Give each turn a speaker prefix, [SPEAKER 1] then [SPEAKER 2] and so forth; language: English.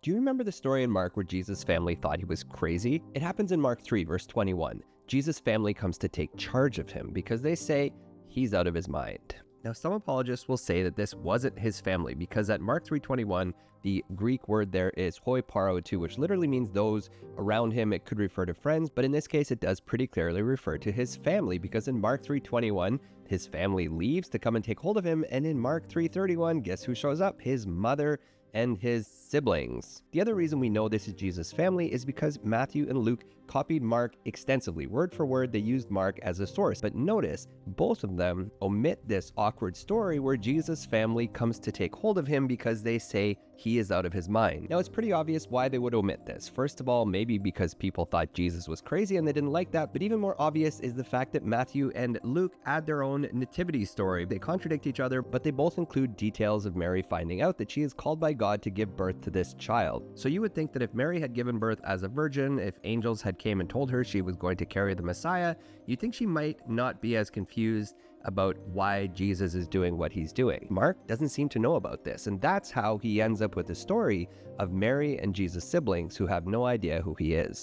[SPEAKER 1] Do you remember the story in Mark where Jesus' family thought he was crazy? It happens in Mark 3, verse 21. Jesus' family comes to take charge of him because they say he's out of his mind. Now, some apologists will say that this wasn't his family because at Mark 3:21, the Greek word there is hoi parotou, which literally means those around him. It could refer to friends, but in this case, it does pretty clearly refer to his family because in Mark 3:21, his family leaves to come and take hold of him, and in Mark 3:31, guess who shows up? His mother and his siblings. The other reason we know this is Jesus' family is because Matthew and Luke copied Mark extensively. Word for word, they used Mark as a source. But notice, both of them omit this awkward story where Jesus' family comes to take hold of him because they say he is out of his mind. Now, it's pretty obvious why they would omit this. First of all, maybe because people thought Jesus was crazy and they didn't like that. But even more obvious is the fact that Matthew and Luke add their own nativity story. They contradict each other, but they both include details of Mary finding out that she is called by God to give birth to this child. So you would think that if Mary had given birth as a virgin, if angels had came and told her she was going to carry the Messiah, you'd think she might not be as confused about why Jesus is doing what he's doing. Mark doesn't seem to know about this, and that's how he ends up with the story of Mary and Jesus' siblings who have no idea who he is.